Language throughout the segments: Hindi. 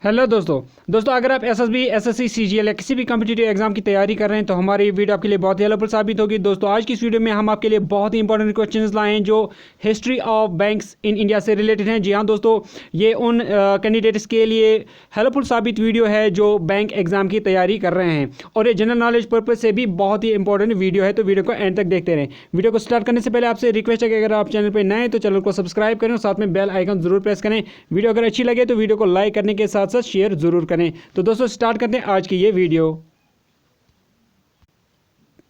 हेलो दोस्तों अगर आप एसएसबी, एसएससी, सीजीएल या किसी भी कॉम्पिटिटिव एग्जाम की तैयारी कर रहे हैं तो हमारी वीडियो आपके लिए बहुत ही हेल्पफुल साबित होगी। दोस्तों आज की इस वीडियो में हम आपके लिए बहुत ही इंपॉर्टेंट क्वेश्चंस लाए हैं जो history of banks in India से रिलेटेड हैं। जी हाँ दोस्तों, ये उन कैंडिडेट्स के लिए हेल्पफुल साबित वीडियो है जो बैंक एग्जाम की तैयारी कर रहे हैं और ये जनरल नॉलेज पर्पज से भी बहुत ही इंपॉर्टेंट वीडियो है, तो वीडियो को एंड तक देखते रहें। वीडियो को स्टार्ट करने से पहले आपसे रिक्वेस्ट है कि अगर आप चैनल पर नए हैं तो चैनल को सब्सक्राइब करें और साथ में बेल आइकन जरूर प्रेस करें। वीडियो अगर अच्छी लगे तो वीडियो को लाइक करने के साथ साथ शेयर जरूर करें। तो दोस्तों स्टार्ट करते हैं आज की ये वीडियो।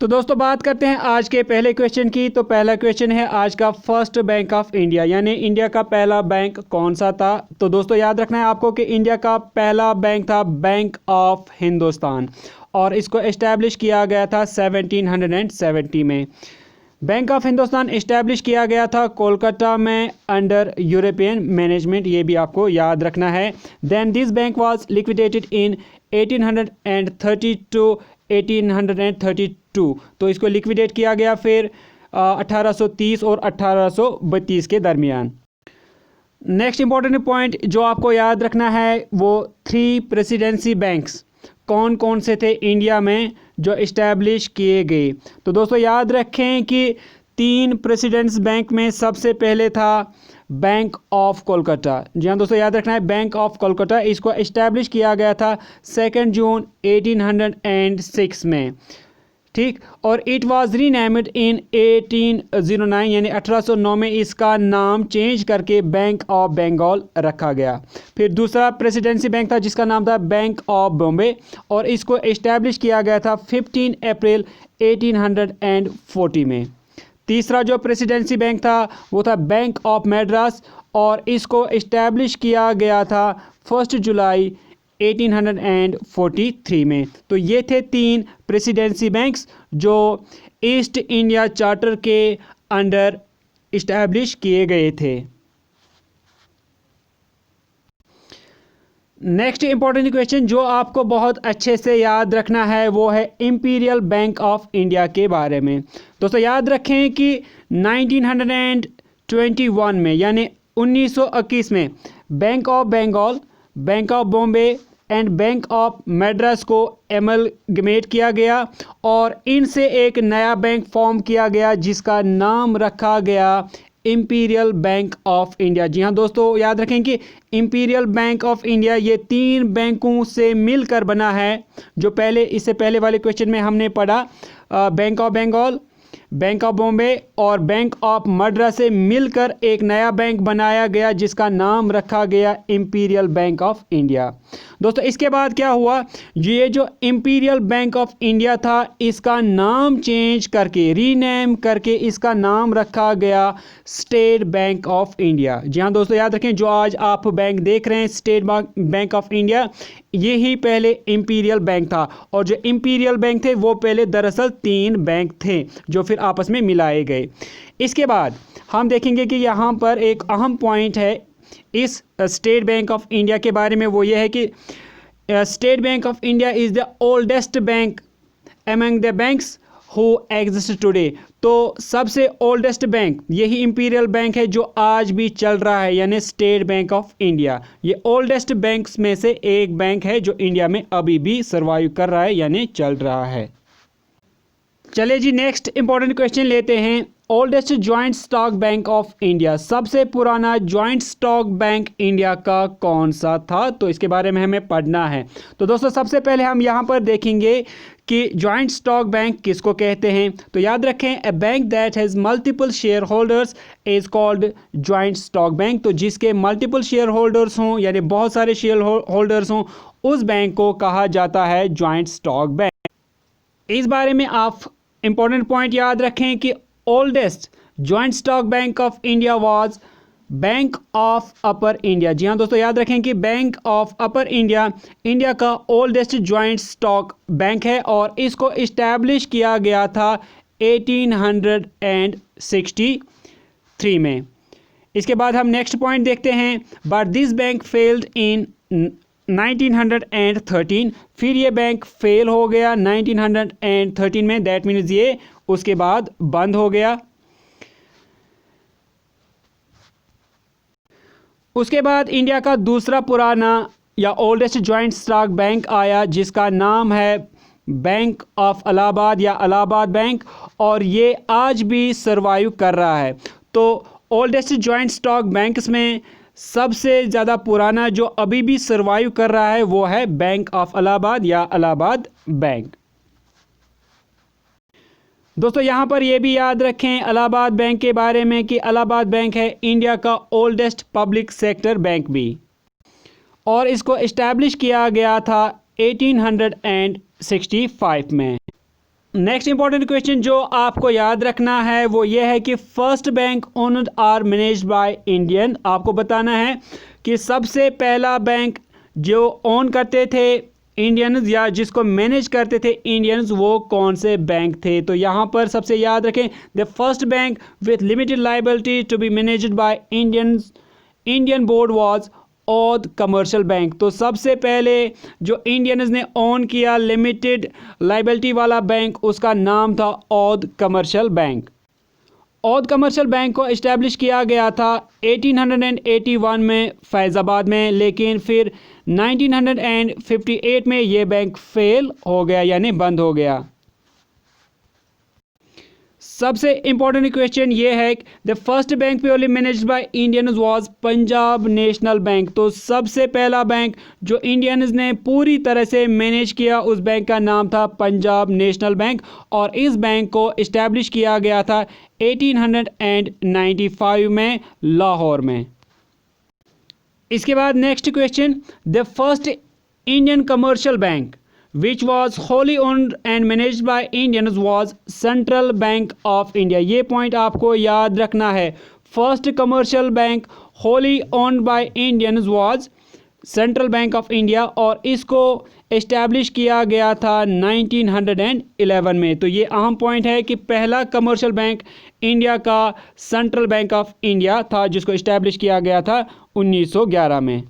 तो दोस्तों बात करते हैं आज के पहले क्वेश्चन की। तो पहला क्वेश्चन है आज का, फर्स्ट बैंक ऑफ इंडिया यानी इंडिया का पहला बैंक कौन सा था। तो दोस्तों याद रखना है आपको कि इंडिया का पहला बैंक था बैंक ऑफ हिंदुस्तान और इसको एस्टैब्लिश किया गया था 1770 में। बैंक ऑफ हिंदुस्तान इस्टेब्लिश किया गया था कोलकाता में अंडर यूरोपियन मैनेजमेंट, ये भी आपको याद रखना है। Then this bank was liquidated in 1830 to 1832, तो इसको लिक्विडेट किया गया फिर 1830 और 1832 के दरमियान। नेक्स्ट इंपॉर्टेंट पॉइंट जो आपको याद रखना है वो 3 प्रेसिडेंसी बैंक्स कौन कौन से थे इंडिया में जो इस्टेब्लिश किए गए। तो दोस्तों याद रखें कि 3 प्रेसिडेंट्स बैंक में सबसे पहले था बैंक ऑफ कोलकाता। जी हाँ दोस्तों याद रखना है, बैंक ऑफ कोलकाता, इसको इस्टेब्लिश किया गया था 2 जून 1806 में, ठीक। और इट वाज रीनेम्ड इन 1809 यानी 1809 में इसका नाम चेंज करके बैंक ऑफ बंगाल रखा गया। फिर दूसरा प्रेसिडेंसी बैंक था जिसका नाम था बैंक ऑफ बॉम्बे और इसको इस्टेब्लिश किया गया था 15 अप्रैल 1840 में। तीसरा जो प्रेसिडेंसी बैंक था वो था बैंक ऑफ मद्रास और इसको इस्टेब्लिश किया गया था 1 जुलाई 1843 में। तो ये थे 3 प्रेसिडेंसी बैंक्स जो ईस्ट इंडिया चार्टर के अंडर इस्टेब्लिश किए गए थे। नेक्स्ट इंपॉर्टेंट क्वेश्चन जो आपको बहुत अच्छे से याद रखना है वो है इंपीरियल बैंक ऑफ इंडिया के बारे में। दोस्तों याद रखें कि 1921 में यानी 1921 में bank of Bengal, bank of Bombay and bank of Madras को एमलगमेट किया गया और इनसे एक नया बैंक फॉर्म किया गया जिसका नाम रखा गया इंपीरियल बैंक ऑफ इंडिया। जी हाँ दोस्तों याद रखें कि इंपीरियल बैंक ऑफ इंडिया ये 3 बैंकों से मिलकर बना है जो इससे पहले वाले क्वेश्चन में हमने पढ़ा। Bank of Bengal, bank of Bombay और बैंक ऑफ मद्रास से मिलकर एक नया बैंक बनाया गया जिसका नाम रखा गया इंपीरियल बैंक ऑफ इंडिया। दोस्तों इसके बाद क्या हुआ, ये जो इंपीरियल बैंक ऑफ इंडिया था इसका नाम चेंज करके, रीनेम करके इसका नाम रखा गया स्टेट बैंक ऑफ इंडिया। जी हाँ दोस्तों याद रखें, जो आज आप बैंक देख रहे हैं स्टेट बैंक ऑफ इंडिया, यही पहले इंपीरियल बैंक था और जो इंपीरियल बैंक थे वो पहले दरअसल 3 बैंक थे जो फिर आपस में मिलाए गए। इसके बाद हम देखेंगे कि यहाँ पर एक अहम पॉइंट है इस स्टेट बैंक ऑफ इंडिया के बारे में, वो ये है कि state bank of India is the oldest bank among the banks who exist today. तो सबसे ओल्डेस्ट बैंक यही इंपीरियल बैंक है जो आज भी चल रहा है यानी स्टेट बैंक ऑफ इंडिया। ये ओल्डेस्ट बैंक्स में से एक बैंक है जो इंडिया में अभी भी सर्वाइव कर रहा है यानी चल रहा है। चलिए जी नेक्स्ट इंपॉर्टेंट क्वेश्चन लेते हैं, oldest joint stock bank of India, सबसे पुराना ज्वाइंट स्टॉक बैंक इंडिया का कौन सा था। तो इसके बारे में हमें पढ़ना है। तो दोस्तों सबसे पहले हम यहाँ पर देखेंगे कि ज्वाइंट स्टॉक बैंक किसको कहते हैं। तो याद रखें, a bank that has multiple shareholders is called joint stock bank. तो जिसके मल्टीपल शेयर होल्डर्स हों यानी बहुत सारे शेयर होल्डर्स हों उस बैंक को कहा जाता है ज्वाइंट स्टॉक बैंक। इस बारे में आप इंपॉर्टेंट पॉइंट याद रखें कि oldest joint stock bank of India was bank of upper India. जी हाँ दोस्तों याद रखें कि bank of upper India India का ओल्डेस्ट ज्वाइंट स्टॉक बैंक है और इसको इस्टेब्लिश किया गया था 1863 में। इसके बाद हम नेक्स्ट पॉइंट देखते हैं, but this bank failed in 1913। फिर ये बैंक फेल हो गया 1913 में, दैट मीन्स ये उसके बाद बंद हो गया। उसके बाद इंडिया का दूसरा पुराना या ओल्डेस्ट जॉइंट स्टॉक बैंक आया जिसका नाम है बैंक ऑफ इलाहाबाद या इलाहाबाद बैंक, और ये आज भी सर्वाइव कर रहा है। तो ओल्डेस्ट जॉइंट स्टॉक बैंक्स में सबसे ज़्यादा पुराना जो अभी भी सर्वाइव कर रहा है वो है बैंक ऑफ इलाहाबाद या इलाहाबाद बैंक। दोस्तों यहाँ पर ये भी याद रखें इलाहाबाद बैंक के बारे में कि इलाहाबाद बैंक है इंडिया का ओल्डेस्ट पब्लिक सेक्टर बैंक भी, और इसको इस्टेब्लिश किया गया था 1865 में। नेक्स्ट इंपॉर्टेंट क्वेश्चन जो आपको याद रखना है वो ये है कि first bank owned or managed by Indian. आपको बताना है कि सबसे पहला बैंक जो ओन करते थे इंडियंस या जिसको मैनेज करते थे इंडियंस, वो कौन से बैंक थे। तो यहाँ पर सबसे याद रखें the first bank with limited liability to be managed by Indian board was Oudh commercial bank. तो सबसे पहले जो इंडियंस ने ओन किया लिमिटेड लायबिलिटी वाला बैंक उसका नाम था Aundh commercial bank. Aundh commercial bank को इस्टेब्लिश किया गया था 1881 में फैज़ाबाद में, लेकिन फिर 1958 में ये बैंक फेल हो गया यानी बंद हो गया। सबसे इंपॉर्टेंट क्वेश्चन ये है the first bank purely managed by Indians was Punjab national bank. तो सबसे पहला बैंक जो इंडियंस ने पूरी तरह से मैनेज किया उस बैंक का नाम था पंजाब नेशनल बैंक, और इस बैंक को इस्टेब्लिश किया गया था 1895 में लाहौर में। इसके बाद next question the first Indian commercial bank which was wholly owned and managed by Indians was Central Bank of India। ये पॉइंट आपको याद रखना है। First commercial bank wholly owned by Indians was central bank of India, और इसको इस्टेब्लिश किया गया था 1911 में। तो ये अहम पॉइंट है कि पहला कमर्शियल बैंक इंडिया का सेंट्रल बैंक ऑफ इंडिया था जिसको इस्टेब्लिश किया गया था 1911 में।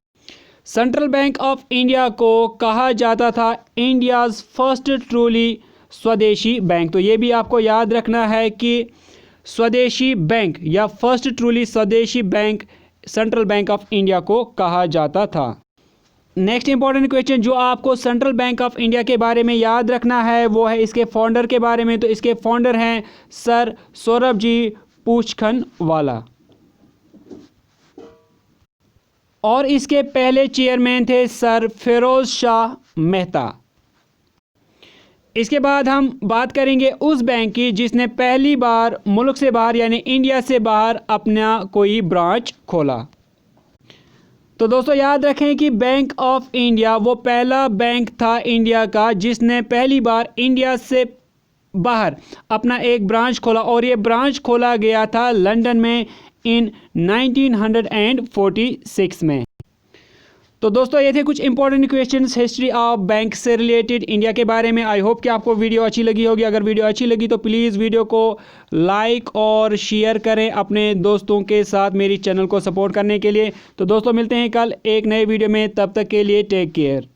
सेंट्रल बैंक ऑफ इंडिया को कहा जाता था इंडियाज़ फर्स्ट ट्रूली स्वदेशी बैंक। तो ये भी आपको याद रखना है कि स्वदेशी बैंक या फर्स्ट ट्रूली स्वदेशी bank central bank of India को कहा जाता था। नेक्स्ट इंपॉर्टेंट क्वेश्चन जो आपको सेंट्रल बैंक ऑफ इंडिया के बारे में याद रखना है वो है इसके फाउंडर के बारे में। तो इसके फाउंडर हैं सर सौरभजी पूछखनवाला, और इसके पहले चेयरमैन थे सर फिरोज शाह मेहता। इसके बाद हम बात करेंगे उस बैंक की जिसने पहली बार मुल्क से बाहर यानी इंडिया से बाहर अपना कोई ब्रांच खोला। तो दोस्तों याद रखें कि बैंक ऑफ इंडिया वो पहला बैंक था इंडिया का जिसने पहली बार इंडिया से बाहर अपना एक ब्रांच खोला, और ये ब्रांच खोला गया था लंदन में इन 1946 में। तो दोस्तों ये थे कुछ important questions history of bank से रिलेटेड इंडिया के बारे में। आई होप कि आपको वीडियो अच्छी लगी होगी। अगर वीडियो अच्छी लगी तो प्लीज़ वीडियो को लाइक और शेयर करें अपने दोस्तों के साथ मेरी चैनल को सपोर्ट करने के लिए। तो दोस्तों मिलते हैं कल एक नए वीडियो में, तब तक के लिए टेक केयर।